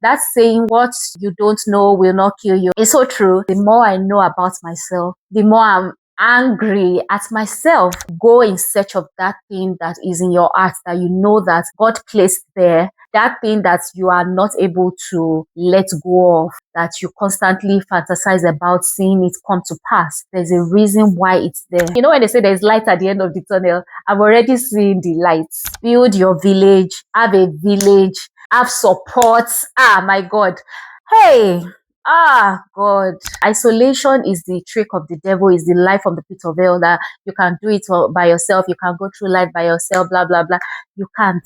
That saying, what you don't know will not kill you, is so true. The more I know about myself, the more I'm angry at myself. Go in search of that thing that is in your heart that you know that God placed there, that thing that you are not able to let go of, that you constantly fantasize about seeing it come to pass. There's a reason why it's there. You know, when they say there's light at the end of the tunnel, I'm already seeing the lights. Build your village, have a village, have support. My God. Hey, God. Isolation is the trick of the devil, is the life of the pit of hell, that you can do it by yourself, you can go through life by yourself, blah, blah, blah. You can't.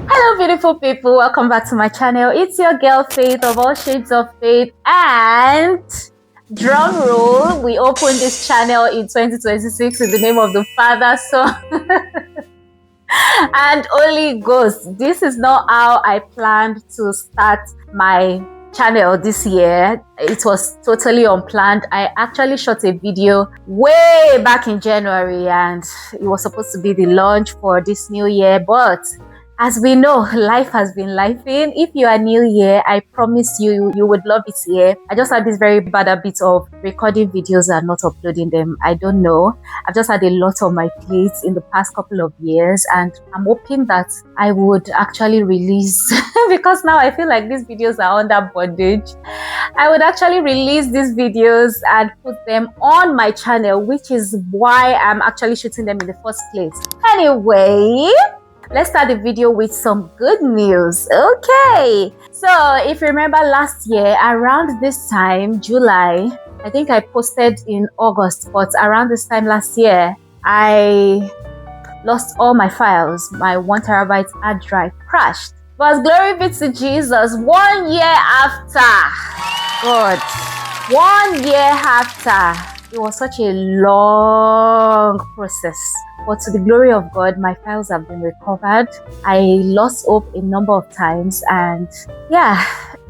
Hello, beautiful people. Welcome back to my channel. It's your girl, Faith, of all shades of faith. And drum roll, we opened this channel in 2026 in the name of the Father, Son, and Holy Ghost. This is not how I planned to start my channel this year. It was totally unplanned. I actually shot a video way back in January and it was supposed to be the launch for this new year, but as we know, life has been lifing. If you are new here, I promise you would love it here. I just had this very bad habit of recording videos and not uploading them. I don't know. I've just had a lot on my plate in the past couple of years, and I'm hoping that I would actually release because now I feel like these videos are under bondage. I would actually release these videos and put them on my channel, which is why I'm actually shooting them in the first place. Anyway, let's start the video with some good news. Okay, so if you remember last year around this time, July, I think I posted in August, but around this time last year, I lost all my files. My 1 terabyte hard drive crashed. But glory be to Jesus, 1 year after, God, 1 year after, it was such a long process. But to the glory of God, my files have been recovered. I lost hope a number of times, and yeah,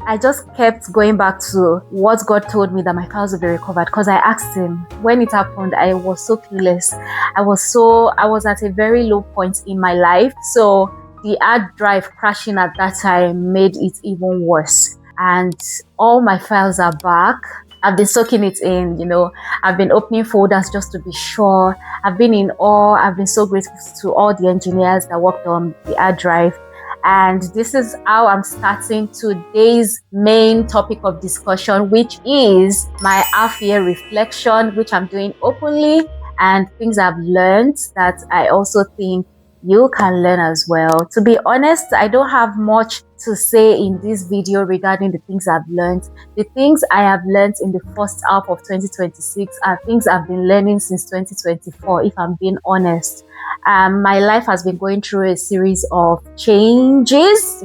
I just kept going back to what God told me, that my files would be recovered, because I asked him. When it happened, I was so clueless. I was at a very low point in my life. So the hard drive crashing at that time made it even worse. And all my files are back. I've been soaking it in, you know. I've been opening folders just to be sure. I've been in awe. I've been so grateful to all the engineers that worked on the hard drive. And this is how I'm starting today's main topic of discussion, which is my half-year reflection, which I'm doing openly, and things I've learned that I also think you can learn as well. To be honest, I don't have much to say in this video regarding the things I've learned. The things I have learned in the first half of 2026 are things I've been learning since 2024, if I'm being honest. My life has been going through a series of changes,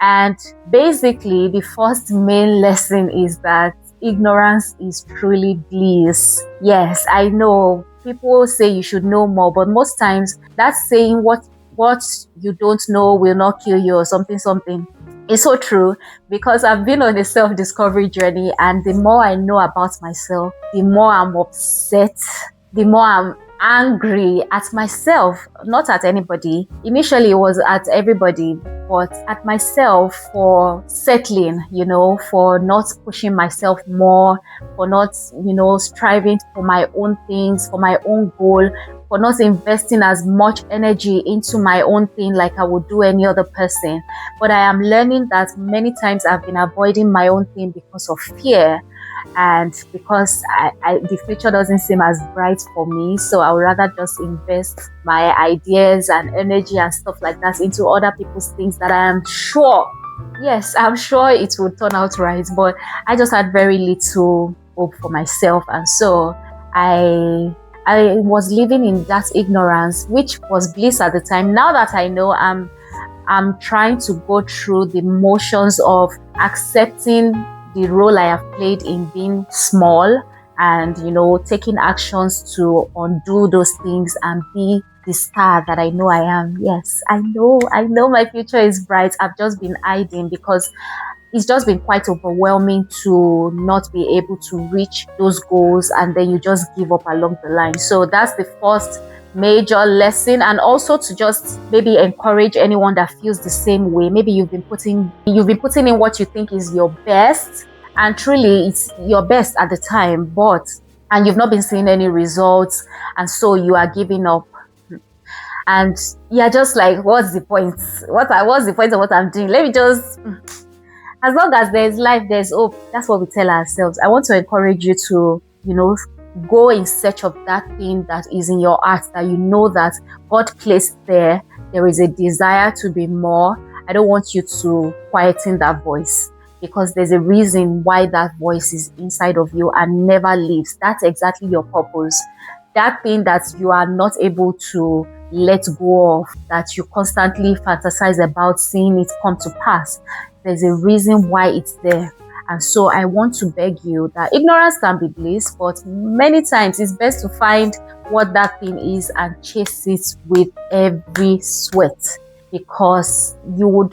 and basically the first main lesson is that ignorance is truly bliss. Yes, I know people say you should know more, but most times that saying, what you don't know will not kill you, or something. It's so true, because I've been on a self-discovery journey, and the more I know about myself, the more I'm upset, the more I'm angry at myself, not at anybody. Initially it was at everybody, but at myself for settling, you know, for not pushing myself more, for not, you know, striving for my own things, for my own goal, for not investing as much energy into my own thing like I would do any other person. But I am learning that many times I've been avoiding my own thing because of fear, and because the future doesn't seem as bright for me. So I would rather just invest my ideas and energy and stuff like that into other people's things that I am sure, yes, I'm sure it will turn out right. But I just had very little hope for myself, and so I was living in that ignorance, which was bliss at the time. Now that I know, I'm trying to go through the motions of accepting the role I have played in being small, and, you know, taking actions to undo those things and be the star that I know I am. Yes, I know my future is bright. I've just been hiding because it's just been quite overwhelming to not be able to reach those goals, and then you just give up along the line. So that's the first major lesson, and also to just maybe encourage anyone that feels the same way. Maybe you've been putting in what you think is your best, and truly it's your best at the time, and you've not been seeing any results, and so you are giving up. And you're just like, what's the point? What's the point of what I'm doing? Let me just, as long as there's life, there's hope. That's what we tell ourselves. I want to encourage you to, go in search of that thing that is in your heart, that you know that God placed there. There is a desire to be more. I don't want you to quieten that voice, because there's a reason why that voice is inside of you and never leaves. That's exactly your purpose. That thing that you are not able to let go of, that you constantly fantasize about seeing it come to pass. There's a reason why it's there. And so I want to beg you that ignorance can be bliss, but many times it's best to find what that thing is and chase it with every sweat, because you'll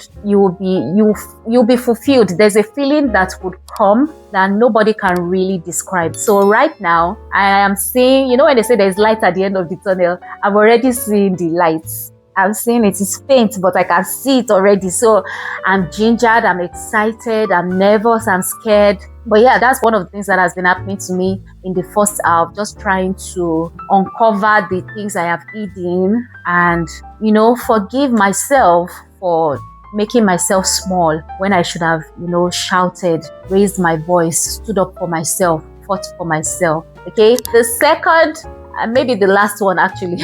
be fulfilled. There's a feeling that would come that nobody can really describe. So right now I am seeing, when they say there's light at the end of the tunnel, I'm already seeing the lights. I'm seeing it is faint, but I can see it already. So I'm gingered, I'm excited, I'm nervous, I'm scared. But yeah, that's one of the things that has been happening to me in the first half, just trying to uncover the things I have hidden and, forgive myself for making myself small when I should have, shouted, raised my voice, stood up for myself, fought for myself. Okay. The second, and maybe the last one actually,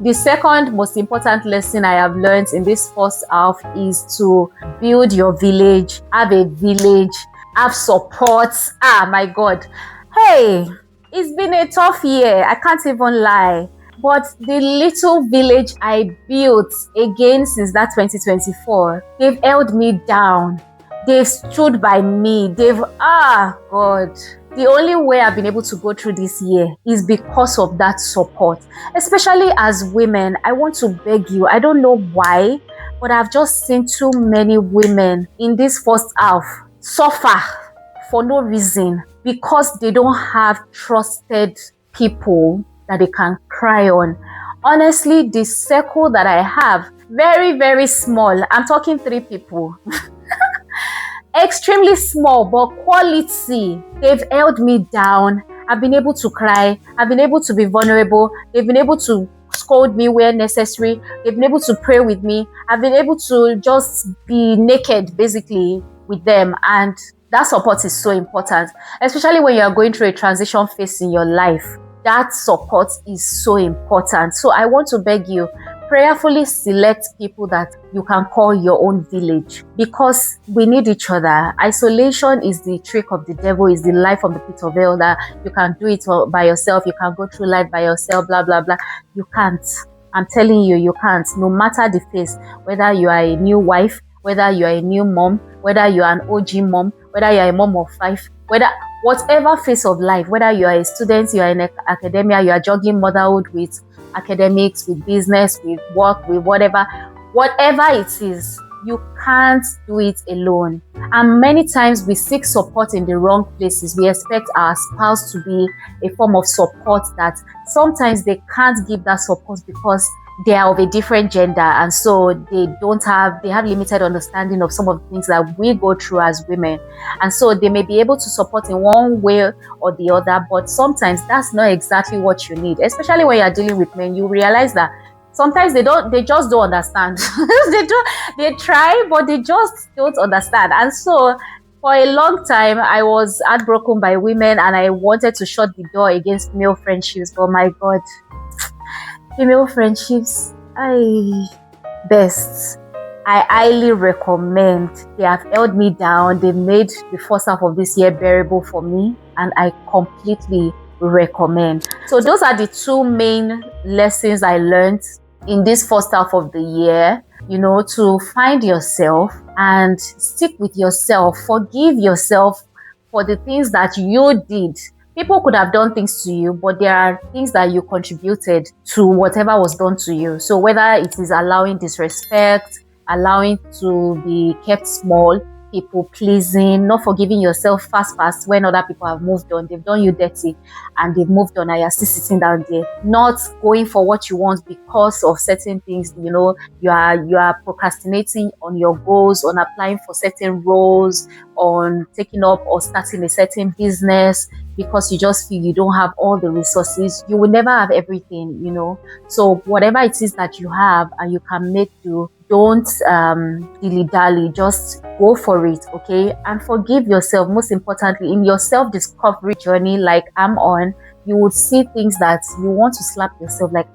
the second most important lesson I have learned in this first half is to build your village, have a village, have support. My God. Hey, it's been a tough year. I can't even lie. But the little village I built again since that 2024, they've held me down. They've stood by me. God. The only way I've been able to go through this year is because of that support. Especially as women, I want to beg you, I don't know why, but I've just seen too many women in this first half suffer for no reason, because they don't have trusted people that they can cry on. Honestly, the circle that I have, very, very small. I'm talking 3 people. Extremely small, but quality. They've held me down. I've been able to cry. I've been able to be vulnerable. They've been able to scold me where necessary. They've been able to pray with me. I've been able to just be naked, basically, with them. And that support is so important, especially when you are going through a transition phase in your life. That support is so important. So I want to beg you, prayerfully select people that you can call your own village, because we need each other. Isolation is the trick of the devil, is the life of the pit of hell, that you can do it by yourself, you can go through life by yourself, blah, blah, blah. You can't. I'm telling you, you can't. No matter the phase, whether you are a new wife, whether you are a new mom, whether you are an OG mom, whether you are a mom of 5, whatever phase of life, whether you are a student, you are in academia, you are juggling motherhood with academics, with business, with work, with whatever it is, you can't do it alone. And many times we seek support in the wrong places. We expect our spouse to be a form of support that sometimes they can't give that support because they are of a different gender, and so they have limited understanding of some of the things that we go through as women. And so they may be able to support in one way or the other, but sometimes that's not exactly what you need. Especially when you're dealing with men, you realize that sometimes they just don't understand. They try, but they just don't understand. And so for a long time, I was heartbroken by women, and I wanted to shut the door against male friendships. But my God, female friendships, best. I highly recommend. They have held me down. They made the first half of this year bearable for me, and I completely recommend. So those are the 2 main lessons I learned in this first half of the year. To find yourself and stick with yourself. Forgive yourself for the things that you did. People could have done things to you, but there are things that you contributed to whatever was done to you. So whether it is allowing disrespect, allowing to be kept small, people pleasing, not forgiving yourself fast when other people have moved on. They've done you dirty and they've moved on and you're still sitting down there, not going for what you want because of certain things. You know, you are procrastinating on your goals, on applying for certain roles, on taking up or starting a certain business because you just feel you don't have all the resources. You will never have everything, you know. So whatever it is that you have and you can make do, don't dilly-dally, just go for it, okay? And forgive yourself. Most importantly, in your self-discovery journey like I'm on, you would see things that you want to slap yourself like,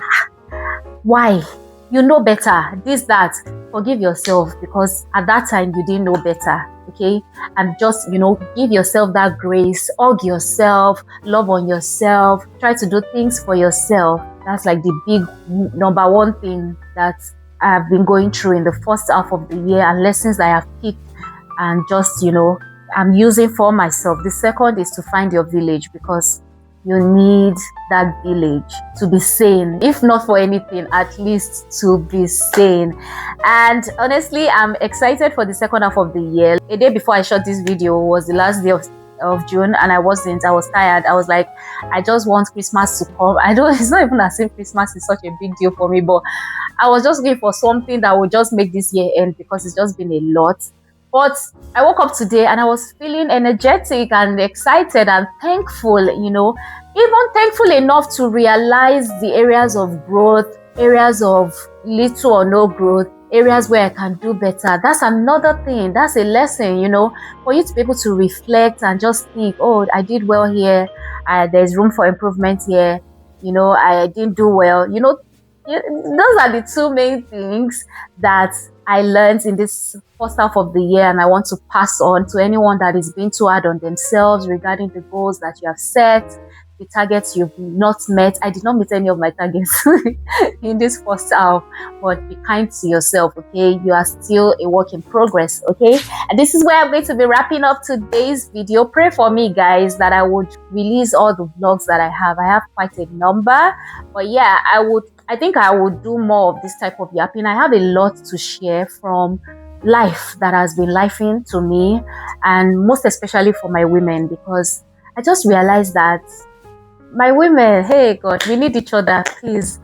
why? You know better, this, that. Forgive yourself because at that time you didn't know better, okay? And just, you know, give yourself that grace, hug yourself, love on yourself, try to do things for yourself. That's like the big number one thing that I've been going through in the first half of the year, and lessons I have picked and just, you know, I'm using for myself. The second is to find your village, because you need that village to be sane. If not for anything, at least to be sane. And honestly, I'm excited for the second half of the year. A day before I shot this video was the last day of June, and I was tired. I was like, I just want Christmas to come. It's not even as if Christmas is such a big deal for me, but I was just looking for something that would just make this year end, because it's just been a lot. But I woke up today and I was feeling energetic and excited and thankful, you know, even thankful enough to realize the areas of growth, areas of little or no growth, areas where I can do better. That's another thing. That's a lesson, you know, for you to be able to reflect and just think, oh, I did well here. There's room for improvement here. You know, I didn't do well. You know, those are the two main things that I learned in this first half of the year, and I want to pass on to anyone that is being too hard on themselves regarding the goals that you have set, the targets you've not met. I did not meet any of my targets in this first half, but be kind to yourself, okay? You are still a work in progress, okay? And this is where I'm going to be wrapping up today's video. Pray for me, guys, that I would release all the vlogs that I have. I have quite a number, but yeah, I think I would do more of this type of yapping. I have a lot to share from life that has been lifing to me, and most especially for my women, because I just realized that my women, hey God, we need each other, please.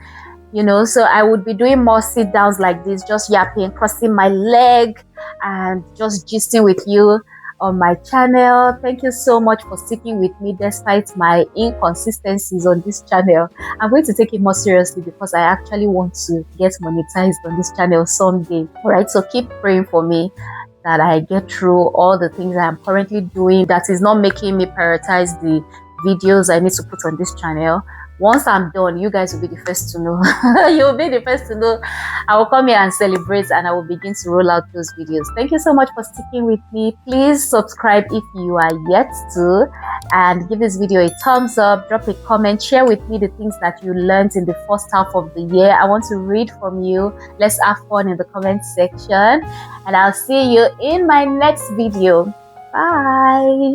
You know, so I would be doing more sit downs like this, just yapping, crossing my leg and just gisting with you on my channel. Thank you so much for sticking with me despite my inconsistencies on this channel. I'm going to take it more seriously because I actually want to get monetized on this channel someday. All right, so keep praying for me that I get through all the things I'm currently doing that is not making me prioritize the videos I need to put on this channel. Once I'm done, you guys will be the first to know. You'll be the first to know. I will come here and celebrate, and I will begin to roll out those videos. Thank you so much for sticking with me. Please subscribe if you are yet to, and give this video a thumbs up, drop a comment, share with me the things that you learned in the first half of the year. I want to read from you. Let's have fun in the comment section, and I'll see you in my next video. Bye.